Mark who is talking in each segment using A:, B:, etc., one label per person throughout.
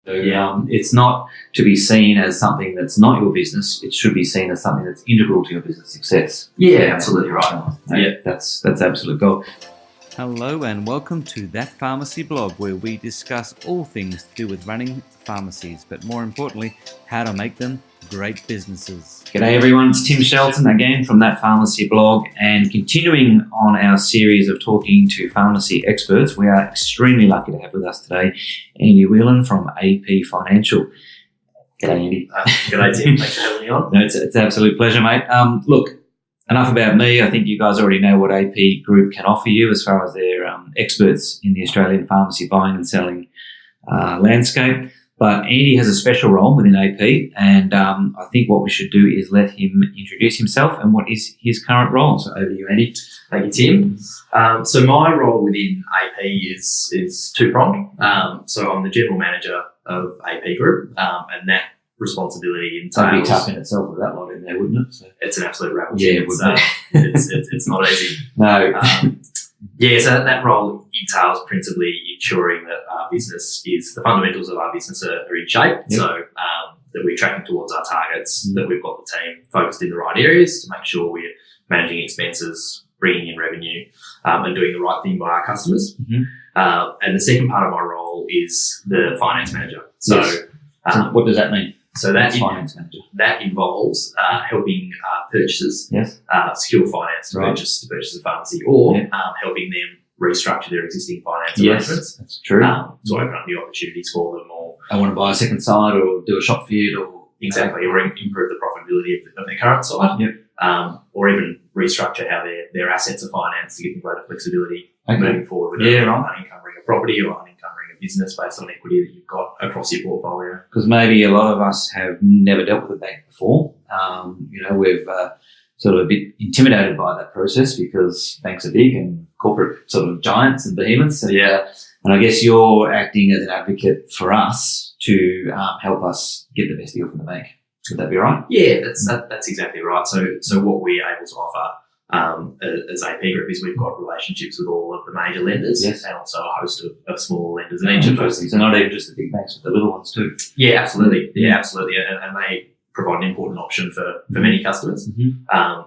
A: So, it's not to be seen as something that's not your business. It should be seen as something that's integral to your business success.
B: Yeah, absolutely right.
A: Yeah, that's absolute gold.
C: Hello and welcome to That Pharmacy blog, where we discuss all things to do with running pharmacies, but more importantly, how to make them great businesses.
A: G'day everyone, it's Tim Shelton again from That Pharmacy blog, and continuing on our series of talking to pharmacy experts, we are extremely lucky to have with us today Andrew Whelan from AP Financial. G'day Andy.
B: G'day Tim, thanks for having me on.
A: No, it's an absolute pleasure, mate. Look, enough about me. I think you guys already know what AP Group can offer you as far as they're experts in the Australian pharmacy buying and selling landscape. But Andy has a special role within AP, and I think what we should do is let him introduce himself and what is his current role. So over to you, Andy.
B: Thank you, Tim. So my role within AP is two-pronged. So I'm the General Manager of AP Group, and that responsibility entails...
A: That'd be tough in itself with that lot in there, wouldn't it? So,
B: it's an absolute rabble.
A: Yeah, it would be.
B: It's not easy.
A: No.
B: So that role entails principally ensuring that our business the fundamentals of our business are in shape. Yep. So that we're tracking towards our targets, that we've got the team focused in the right areas to make sure we're managing expenses, bringing in revenue, and doing the right thing by our customers. Mm-hmm. And the second part of my role is the finance manager. So,
A: so what does that mean?
B: So that involves helping purchasers secure finance to purchase a pharmacy, or helping them restructure their existing finance arrangements.
A: That's true.
B: To open up new opportunities for them, or
A: I want to buy a second site or do a shop fit, or
B: or improve the profitability of their current site.
A: Yep.
B: Or even restructure how their assets are financed to give them greater flexibility moving forward with unencumbering a property or unencumbering a business based on equity that you've got across your portfolio.
A: Because maybe a lot of us have never dealt with a bank before. We've sort of a bit intimidated by that process because banks are big and corporate sort of giants and behemoths. And, and I guess you're acting as an advocate for us to help us get the best deal from the bank. Would that be right?
B: Yeah, that's exactly right. So what we're able to offer as AP Group is we've got relationships with all of the major lenders and also a host of small lenders. And each of those things,
A: so not even just the big banks, but the little ones too.
B: Yeah, absolutely. Yeah, absolutely. And they provide an important option for many customers. Mm-hmm.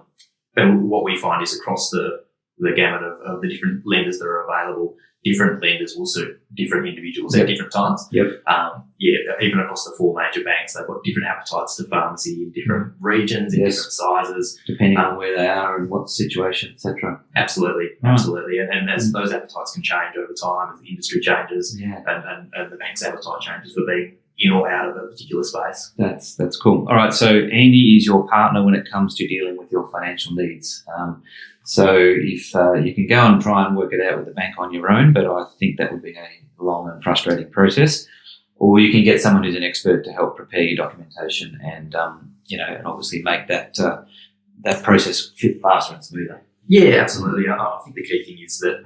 B: And what we find is across the gamut of the different lenders that are available, different lenders will suit different individuals at different times.
A: Yep.
B: Even across the four major banks, they've got different appetites to pharmacy in different regions, in different sizes.
A: Depending on where they are and what situation, etc.
B: Absolutely. And as those appetites can change over time as the industry changes and the bank's appetite changes for being in or out of a particular space.
A: That's cool. All right, so Andy is your partner when it comes to dealing with your financial needs. So if you can go and try and work it out with the bank on your own, but I think that would be a long and frustrating process. Or you can get someone who's an expert to help prepare your documentation and and obviously make that process fit faster and smoother.
B: Yeah, absolutely. I think the key thing is that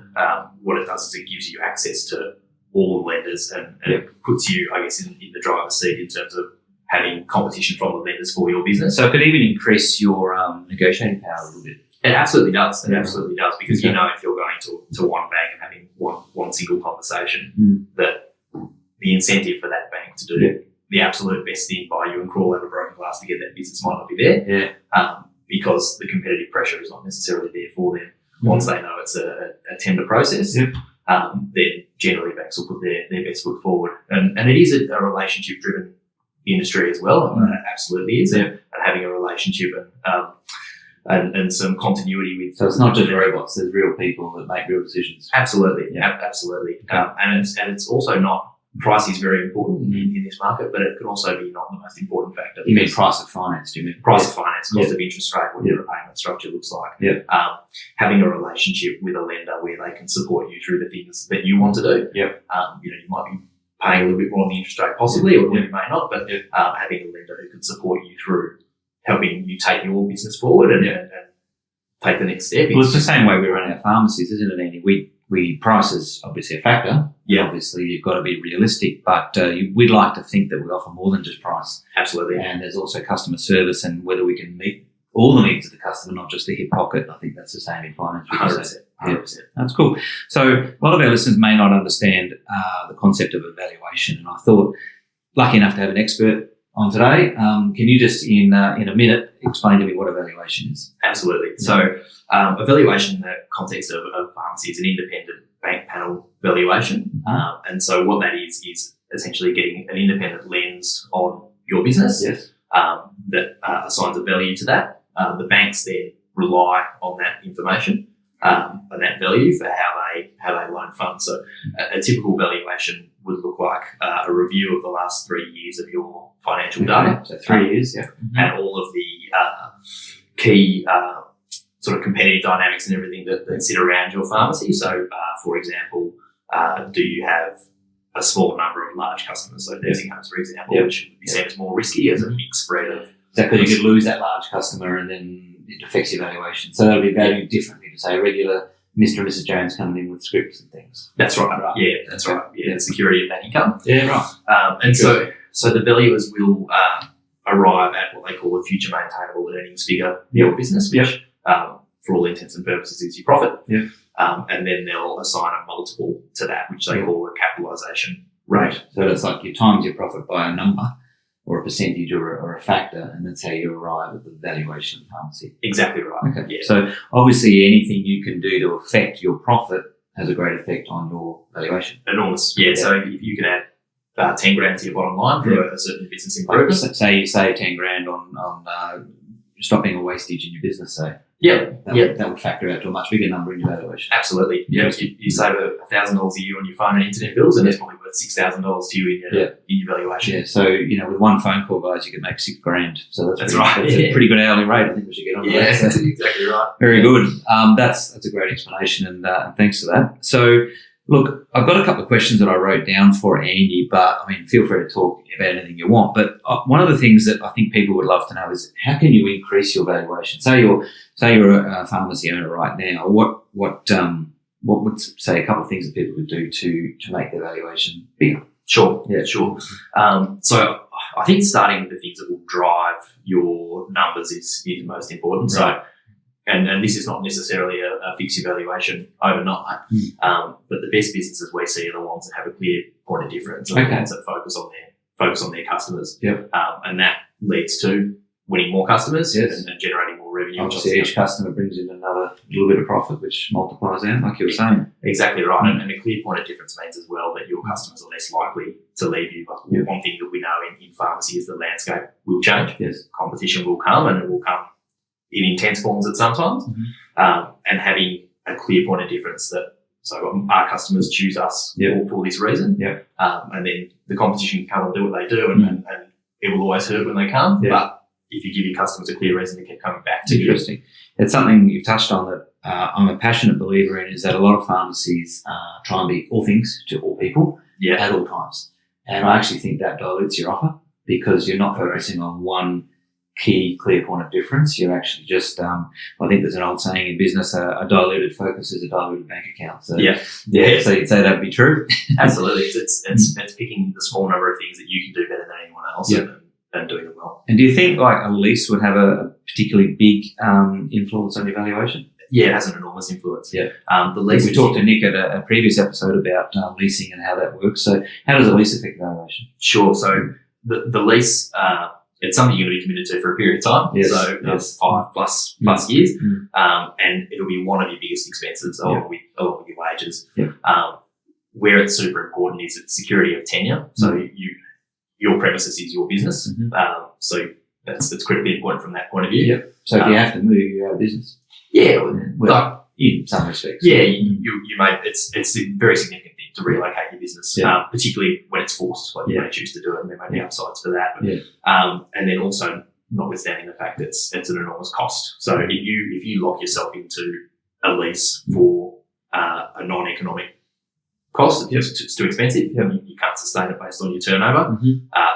B: what it does is it gives you access to all the lenders and it puts you, I guess, in the driver's seat in terms of having competition from the lenders for your business.
A: So it could even increase your negotiating power a little bit.
B: It absolutely does. It absolutely does, because if you're going to one bank and having one single conversation, that the incentive for that bank to do the absolute best thing by you and crawl over broken glass to get that business might not be there. Because the competitive pressure is not necessarily there for them. Once they know it's a tender process, then generally banks will put their best foot forward. And it is a relationship-driven industry as well. It absolutely is. And having a relationship and some continuity with...
A: So it's not just robots, there's real people that make real decisions.
B: Absolutely, absolutely. And it's also not... Price is very important in this market, but it can also be not the most important factor.
A: You mean price of finance, do you mean?
B: Price of finance, cost of interest rate, what your repayment structure looks like. Having a relationship with a lender where they can support you through the things that you want to do. You might be paying a little bit more on the interest rate possibly, or you may not, but having a lender who can support you through helping you take your business forward and take the next step.
A: Well, it's the same way we run our pharmacies, isn't it, Andy? We price is obviously a factor. Obviously, you've got to be realistic, but we'd like to think that we offer more than just price.
B: Absolutely.
A: And there's also customer service and whether we can meet all the needs of the customer, not just the hip pocket. I think that's the same in finance.
B: 100%.
A: That's cool. So a lot of our listeners may not understand the concept of evaluation, and I thought lucky enough to have an expert on today. Can you just, in a minute, explain to me what a valuation is?
B: Absolutely. So a valuation in the context of pharmacy is an independent bank panel valuation. And so what that is essentially getting an independent lens on your business that assigns a value to that. The banks then rely on that information and that value for how they loan funds. So a typical valuation would look like a review of the last 3 years of your financial data.
A: So 3 years,
B: and all of the key sort of competitive dynamics and everything that sit around your pharmacy. So, for example, do you have a small number of large customers, so nursing homes, for example, which would be seen as more risky as a mixed spread of...
A: Is that because you could lose that large customer and then it affects your valuation? So that'll be valued differently to, say, a regular Mr. and Mrs. Jones coming in with scripts and things.
B: That's right. Yeah, that's right. Yeah, the security of that income.
A: Yeah, right.
B: And so the valuers will arrive at what they call a future maintainable earnings figure for your business, which for all intents and purposes is your profit.
A: Yeah.
B: And then they'll assign a multiple to that, which they call a capitalisation rate.
A: So it's like you times your profit by a number or a percentage or a factor, and that's how you arrive at the valuation of the pharmacy.
B: Exactly right.
A: Okay.
B: Yeah.
A: So obviously anything you can do to affect your profit has a great effect on your valuation.
B: Enormous. Yeah. So if you can add 10 grand to your bottom line for a certain business improvement.
A: Like, say you save 10 grand on stopping a wastage in your business, say. That would factor out to a much bigger number in your valuation.
B: Absolutely. Yeah. You save $1,000 a year on your phone and internet bills, and it's probably worth $6,000 to you in your valuation.
A: Yeah. So, with one phone call, guys, you can make $6 grand. So that's
B: right.
A: That's a pretty good hourly rate. I think we should get on that.
B: Yeah, that's exactly right.
A: Very good. That's a great explanation, and thanks for that. So, look, I've got a couple of questions that I wrote down for Andy, but feel free to talk about anything you want. But one of the things that I think people would love to know is how can you increase your valuation? Say you're a pharmacy owner right now. What would, say, a couple of things that people would do to make their valuation bigger?
B: Sure. Yeah, sure. So I think starting with the things that will drive your numbers is most important. Right. So. And this is not necessarily a fix evaluation overnight, but the best businesses we see are the ones that have a clear point of difference, and the ones that focus on their customers.
A: Yep.
B: And that leads to winning more customers and generating more revenue.
A: Obviously, each customer brings in another little bit of profit, which multiplies out, like you were saying.
B: Exactly right. And a clear point of difference means as well that your customers are less likely to leave you. One thing that we know in pharmacy is the landscape will change.
A: Yes.
B: Competition will come, and it will come in intense forms at some times, and having a clear point of difference so our customers choose us for this reason, and then the competition can come and do what they do, and it will always hurt when they come, but if you give your customers a clear reason to keep coming back to you.
A: Interesting. It's something you've touched on that I'm a passionate believer in, is that a lot of pharmacies try and be all things to all people at all times, and I actually think that dilutes your offer because you're not focusing on one key clear point of difference. You're actually just I think there's an old saying in business, a diluted focus is a diluted bank account. So so you'd say that'd be true.
B: Absolutely. It's picking the small number of things that you can do better than anyone else and doing them well.
A: And do you think like a lease would have a particularly big influence on your valuation?
B: Yeah, it has an enormous influence.
A: Yeah.
B: The lease,
A: we talked to Nick at a previous episode about leasing and how that works. So how does a lease affect valuation?
B: Sure. So the lease it's something you're going to be committed to for a period of time, 5 plus years, and it'll be one of your biggest expenses along with your wages. Where it's super important is its security of tenure. So your premises is your business, so that's critically important from that point of view.
A: So if you have to move, you're out of business. In some respects.
B: You may. It's a very significant thing to relocate your business, particularly when it's forced. Like you may choose to do it, and there may be upsides for that. But, and then also, notwithstanding the fact that it's an enormous cost. So if you lock yourself into a lease for a non-economic cost, it's too expensive. You can't sustain it based on your turnover.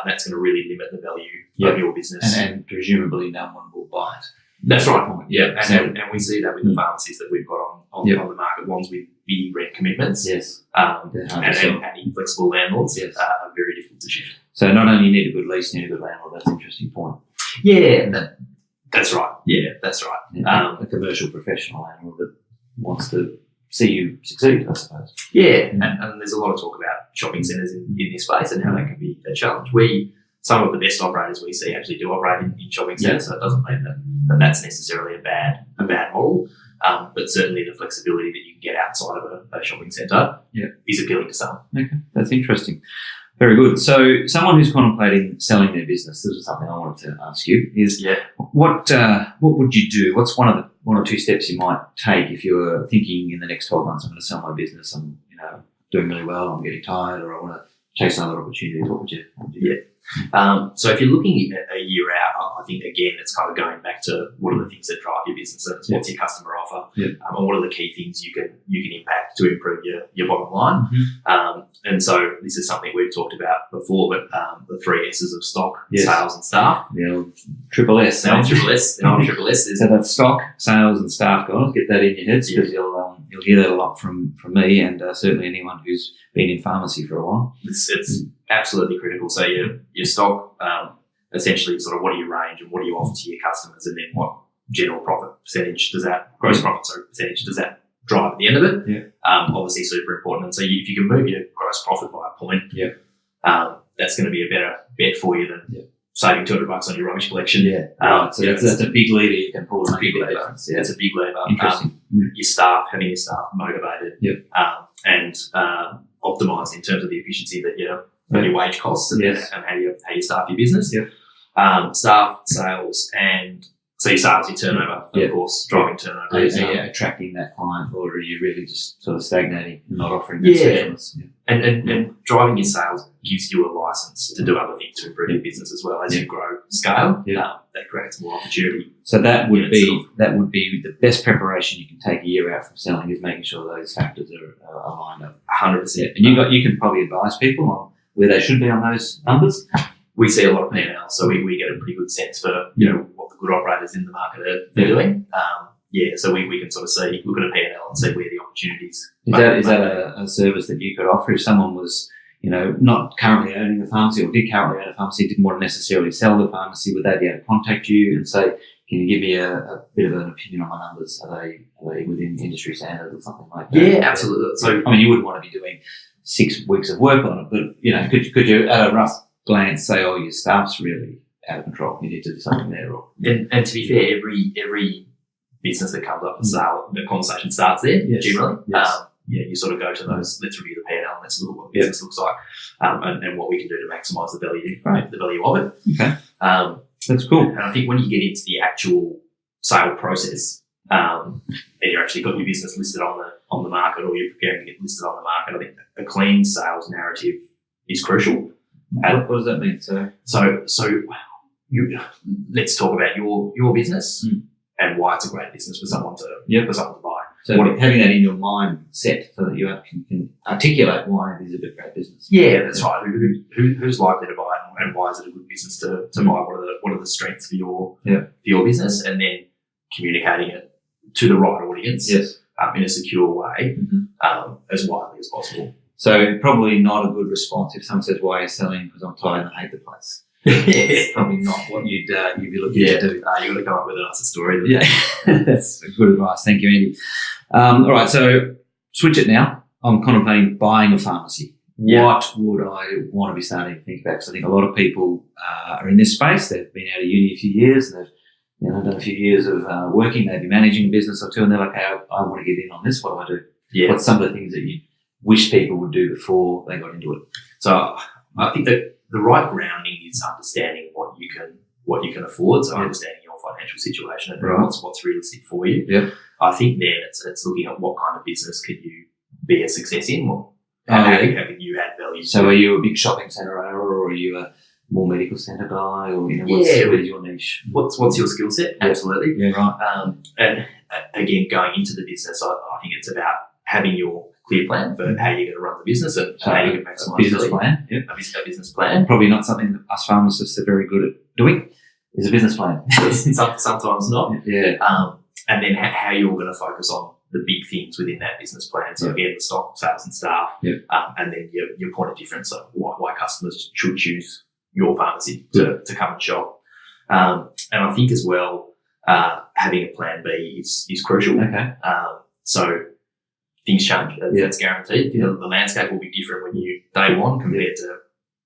B: That's going to really limit the value of your business,
A: and presumably no one will buy it.
B: That's right. And we see that with the pharmacies that we've got on the market, ones with big rent commitments, and inflexible landlords are very difficult to shift.
A: So not only you need a good lease, you need a good landlord. That's an interesting point.
B: That's right. Yeah, that's right.
A: A commercial professional landlord that wants to see you succeed, I suppose.
B: Yeah, and there's a lot of talk about shopping centres in this space and how that can be a challenge. Some of the best operators we see actually do operate in shopping centres, so it doesn't mean that that's necessarily a bad model. But certainly the flexibility that you can get outside of a shopping centre is appealing to some.
A: Okay, that's interesting. Very good. So someone who's contemplating selling their business, this is something I wanted to ask you, is what would you do? What's one or two steps you might take if you're thinking in the next 12 months, I'm going to sell my business, I'm doing really well, I'm getting tired, or I want to chase other opportunities? What would you do?
B: So if you're looking at a year out, I think, again, it's kind of going back to what are the things that drive your business and what's your customer offer, and what are the key things you can impact to improve your bottom line. And so this is something we've talked about before, but the 3 S's of stock, sales and staff.
A: Triple S.
B: Triple S.
A: So that's stock, sales and staff, guys. Get that in your heads, because you'll hear that a lot from me and certainly anyone who's been in pharmacy for a while.
B: It's absolutely critical. So your stock, essentially sort of what do you range and what do you offer to your customers, and then what general profit percentage does that, gross profit percentage does that drive at the end of it? Obviously super important. And so if you can move your gross profit by a point, that's going to be a better bet for you than saving $200 on your rubbish collection.
A: So that's a big lever you can pull.
B: It's a big lever. It's a big lever.
A: Interesting.
B: Your staff, having your staff motivated, and optimised in terms of the efficiency that your wage costs and how you staff your business. Staff, sales, and so your sales, your turnover, of course, driving turnover.
A: Are you attracting that client, or are you really just sort of stagnating and not offering that specialist?
B: And driving your sales gives you a license to do other things to improve your business as well as you grow scale. That creates more opportunity.
A: So that would be the best preparation you can take a year out from selling, is making sure those factors are lined up.
B: 100%.
A: And you can probably advise people on where they should be on those numbers.
B: We see a lot of P&L, so we get a pretty good sense for what the good operators in the market are doing. So we can sort of look at a P&L and see where the opportunities.
A: Is that a service that you could offer if someone was not currently owning a pharmacy, or did currently own a pharmacy, didn't want to necessarily sell the pharmacy? Would they be able to contact you and say, can you give me a bit of an opinion on my numbers? Are they within industry standards or something like that?
B: Yeah, absolutely. So
A: you wouldn't want to be doing 6 weeks of work on it, but could you at a rough glance say, oh, your staff's really out of control, you need to do something there?
B: And to be fair, every business that comes up for sale, the conversation starts there, generally. You sort of go to those, let's review the P&L and let's look at what the business looks like, and what we can do to maximise the value of it.
A: Okay. That's cool.
B: And I think when you get into the actual sale process, and you're actually got your business listed on the market, or you're preparing to get listed on the market, I think a clean sales narrative is crucial.
A: What does that mean?
B: So let's talk about your business and why it's a great business for someone to buy.
A: So having that in your mind set so that you can articulate why it is a great business.
B: Yeah, that's right. Who's likely to buy it, and why is it a good business to buy? What are the strengths for your business, and then communicating it to the right audience in a secure way, as widely as possible.
A: So probably not a good response if someone says, why are you selling? Because I'm tired and I hate the place. It's probably not what you'd be looking to do.
B: You've got to come up with a nicer story.
A: That's good advice. Thank you, Andy. All right, so switch it now. I'm contemplating buying a pharmacy. What would I want to be starting to think about? Because I think a lot of people are in this space. They've been out of uni a few years, and they've done a few years of working, maybe managing a business or two, and they're like, hey, I want to get in on this. What do I do?
B: Yeah.
A: What's some of the things that you wish people would do before they got into it?
B: So I think that the right grounding is understanding what you can afford, so understanding your financial situation and what's realistic for you.
A: Yeah.
B: I think then it's looking at what kind of business could you be a success in, how can you add value.
A: So are you a big shopping centre owner, or are you a more medical centre guy, or what's your niche?
B: What's your skill set? Absolutely.
A: Yeah, right.
B: And again, going into the business, I think it's about having your clear plan for how you're going to run the business and how you can maximise
A: business plan.
B: A business plan.
A: Probably not something that us pharmacists are very good at doing, is a business plan.
B: Sometimes not.
A: Yeah.
B: And then how you're going to focus on the big things within that business plan. So again, the stock, sales and staff, and then your point of difference of why customers should choose your pharmacy to come and shop. And I think as well, having a plan B is crucial.
A: Okay.
B: So things change. That's guaranteed. The landscape will be different when you day one compared to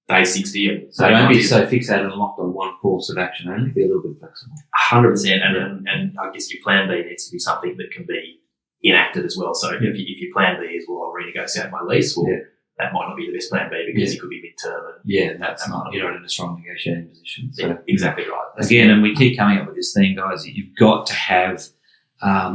B: day 60. And
A: so don't be so fixated and locked on one course of action only. Be a little bit flexible.
B: 100%. And I guess your plan B needs to be something that can be enacted as well. So if your plan B is, well, I'll renegotiate my lease, well, that might not be the best plan B because it could be midterm. And
A: that's not, you're not in a strong negotiating position. So
B: exactly right.
A: Again, and we keep coming up with this thing, guys, you've got to have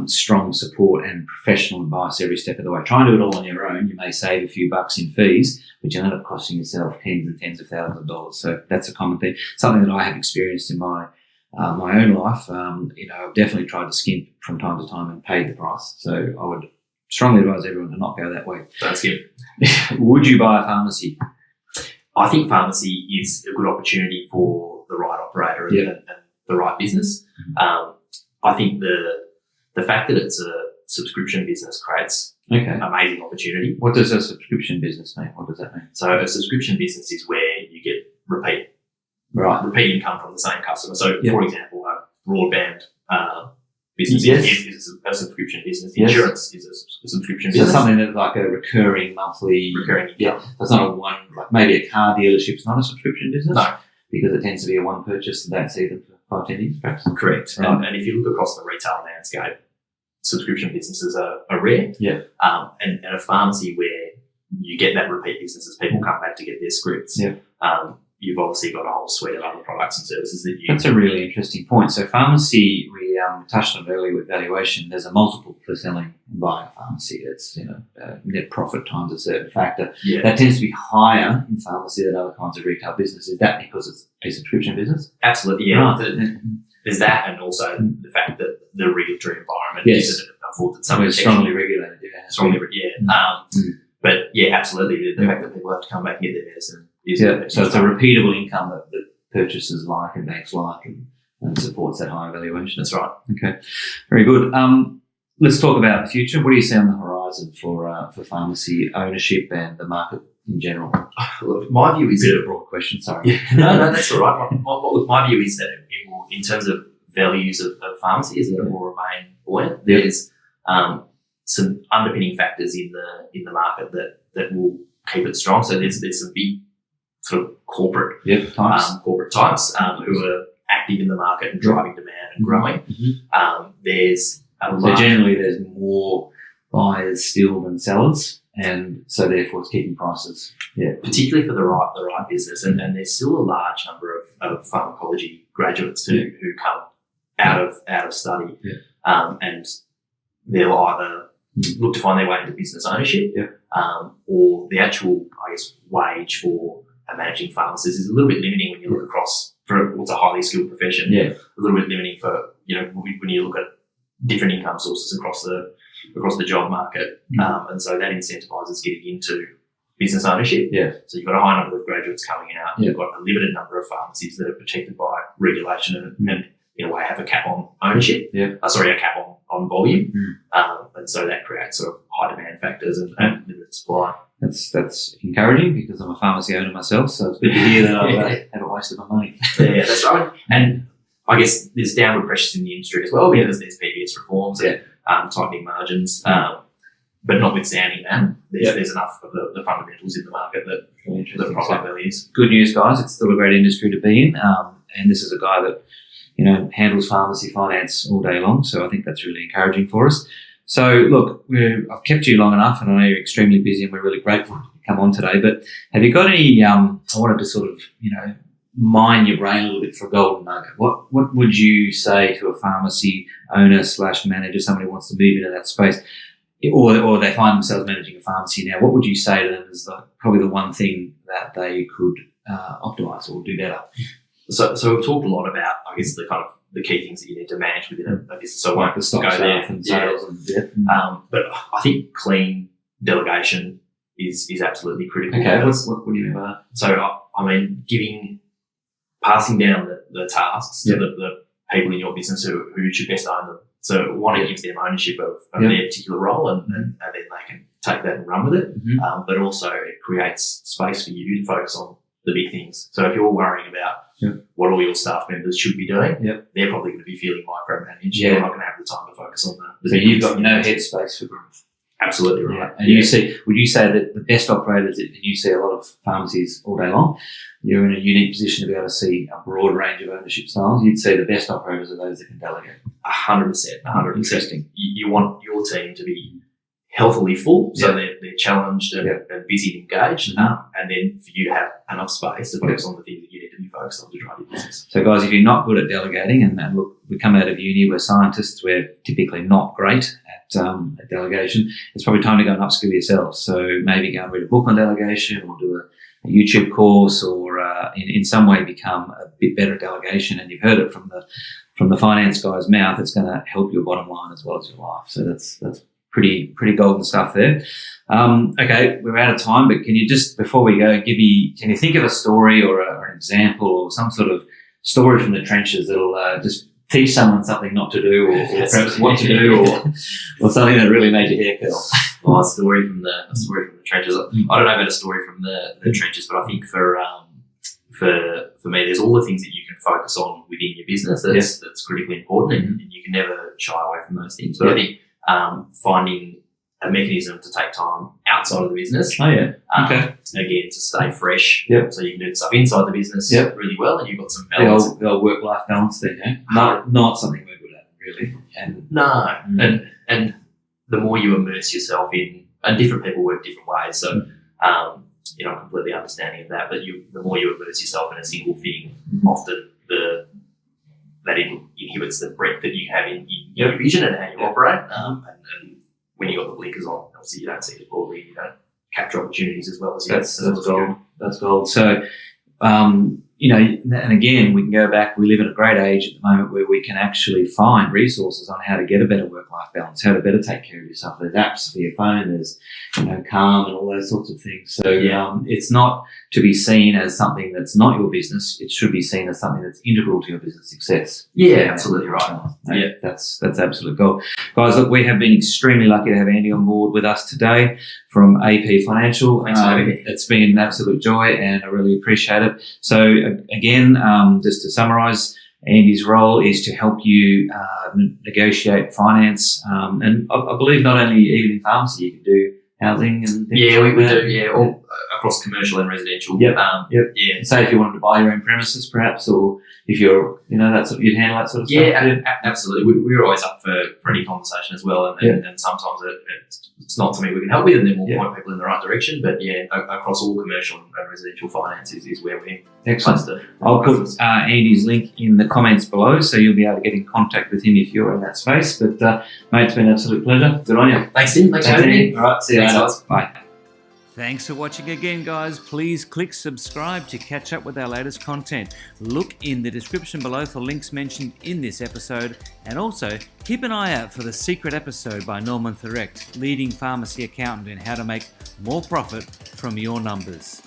A: strong support and professional advice every step of the way. Try and do it all on your own. You may save a few bucks in fees, but you'll end up costing yourself tens and tens of thousands of dollars. So that's a common thing. Something that I have experienced in my own life. I've definitely tried to skimp from time to time and paid the price. So I would strongly advise everyone to not go that way.
B: That's good.
A: Would you buy a pharmacy?
B: I think pharmacy is a good opportunity for the right operator and the right business. I think the fact that it's a subscription business creates amazing opportunity.
A: What does a subscription business mean? What does that mean?
B: So a subscription business is where you get repeat income from the same customer. So, for example, a broadband business is a subscription business. Insurance is a subscription business.
A: So something that's like a recurring monthly
B: income.
A: Yeah, that's not a one, like maybe a car dealership's not a subscription business.
B: No,
A: because it tends to be a one purchase and don't see them for 5-10 years, perhaps.
B: Correct.
A: Right.
B: And if you look across the retail landscape, subscription businesses are rare.
A: Yeah.
B: And a pharmacy where you get that repeat business as people come back to get their scripts.
A: Yeah.
B: You've obviously got a whole suite of other products and services that you...
A: That's a really interesting point. So pharmacy, we touched on it earlier with valuation. There's a multiple for selling and buying a pharmacy. It's, net profit times a certain factor.
B: Yeah.
A: That tends to be higher in pharmacy than other kinds of retail business. Is that because it's a subscription business?
B: Absolutely, yeah.
A: Right.
B: There's that, and also the fact that the regulatory environment affords some protection.
A: Strongly regulated,
B: But yeah, absolutely. The fact that people have to come back and get their medicine is
A: so it's a repeatable income that purchasers like and banks like and supports that higher valuation.
B: That's right.
A: Okay, very good. Let's talk about the future. What do you see on the horizon for pharmacy ownership and the market in general?
B: Look, my view is
A: a bit of a broad question. Sorry.
B: Yeah. No, that's all right. My view is that it will, in terms of values of pharmacy, is that it will remain buoyant. There's some underpinning factors in the market that will keep it strong. So there's some big sort of corporate types who are active in the market and driving demand and growing.
A: Mm-hmm.
B: There's
A: generally there's more buyers still than sellers, and so therefore it's keeping prices. Yeah,
B: particularly for the right business, and there's still a large number of pharmacology graduates who come out of study, and they'll either look to find their way into business ownership, or the actual, I guess, wage for a managing pharmacist is a little bit limiting when you look across for what's a highly skilled profession. Yeah, a little bit limiting for when you look at different income sources across the job market, and so that incentivises getting into business ownership. Yeah, so you've got a high number of graduates coming out. You've got a limited number of pharmacies that are protected by regulation and in a way have a cap on ownership. A cap on volume, and so that creates sort of high demand factors and limited supply.
A: That's encouraging because I'm a pharmacy owner myself, so it's good to hear that I haven't wasted my money.
B: Yeah, that's right. And I guess there's downward pressures in the industry as well because there's PBS reforms and tightening margins. But notwithstanding that, there's enough of the fundamentals in the market that prop up values.
A: Good news, guys. It's still a great industry to be in, and this is a guy that handles pharmacy finance all day long. So I think that's really encouraging for us. So look, I've kept you long enough, and I know you're extremely busy, and we're really grateful to come on today. But have you got any? I wanted to sort of mine your brain a little bit for a golden nugget. What would you say to a pharmacy owner / manager, somebody who wants to move into that space, or they find themselves managing a pharmacy now? What would you say to them is probably the one thing that they could optimise or do better?
B: So we've talked a lot about, I guess, the key things that you need to manage within a business. So I won't go there.
A: And sales
B: but I think clean delegation is absolutely critical.
A: Okay, what do you mean by that?
B: So passing down the tasks to the people in your business who should best own them. So one, it gives them ownership of their particular role, and then they can take that and run with it. Mm-hmm. But also it creates space for you to focus on the big things. So if you're worrying about what all your staff members should be doing, they're probably going to be feeling micromanaged. You're not going to have the time to focus on that.
A: So you've got no headspace for growth.
B: Absolutely right.
A: And would you say that the best operators, and you see a lot of pharmacies all day long, you're in a unique position to be able to see a broad range of ownership styles. You'd say the best operators are those that can delegate.
B: 100%.
A: Interesting.
B: You want your team to be healthily full, so they're challenged and busy and engaged, and then for you to have enough space to focus on the things that you need to be focused on to drive your business.
A: So guys, if you're not good at delegating, and look, we come out of uni, we're scientists, we're typically not great at delegation, it's probably time to go and upskill yourselves. So maybe go and read a book on delegation, or do a YouTube course, or in some way become a bit better at delegation. And you've heard it from the finance guy's mouth, it's going to help your bottom line as well as your life. So that's pretty golden stuff there. Okay, we're out of time, but can you just, before we go, can you think of a story or an example or some sort of story from the trenches that'll just teach someone something not to do, or perhaps what to do, or something that really made your hair curl?
B: Well, a story from the trenches. I don't know about a story from the trenches, but I think for me, there's all the things that you can focus on within your business that's critically important, and you can never shy away from those things. But I think finding a mechanism to take time outside of the business.
A: Okay.
B: Again, to stay fresh.
A: Yep.
B: So you can do stuff inside the business really well, and you've got some balance.
A: The old work-life balance there, yeah? Not something we're good at, really.
B: And the more you immerse yourself in, and different people work different ways, so I'm completely understanding of that, but the more you immerse yourself in a single thing, often that inhibits the breadth that you have in your vision and how you operate. And when you've got the blinkers on, obviously you don't see it broadly, you don't capture opportunities as well as you.
A: That's gold. That's gold. So, and again, we can go back. We live in a great age at the moment where we can actually find resources on how to get a better work-life balance, how to better take care of yourself. There's apps for your phone. There's, Calm and all those sorts of things. So it's not to be seen as something that's not your business. It should be seen as something that's integral to your business success.
B: Yeah, absolutely right.
A: That's absolute gold. Guys, look, we have been extremely lucky to have Andy on board with us today from AP Financial.
B: Thanks for having me.
A: It's been an absolute joy, and I really appreciate it. So again, just to summarise, Andy's role is to help you negotiate finance, and I believe not only even in pharmacy, you can do housing and things
B: we do, all across commercial and residential.
A: Say if you wanted to buy your own premises, perhaps, or if you're, that's what you'd handle that sort of stuff.
B: Absolutely. We're always up for any conversation as well, and sometimes it's not something we can help with, and then we'll point people in the right direction. But across all commercial and residential finances is where we're.
A: Excellent. I'll put Andy's link in the comments below, so you'll be able to get in contact with him if you're in that space. But mate, it's been an absolute pleasure. Good on you.
B: Thanks, Tim. Thanks for having me.
A: All right, see you later. Bye.
C: Thanks for watching again, guys. Please click subscribe to catch up with our latest content. Look in the description below for links mentioned in this episode, and also keep an eye out for the secret episode by Norman Thurect, leading pharmacy accountant, in how to make more profit from your numbers.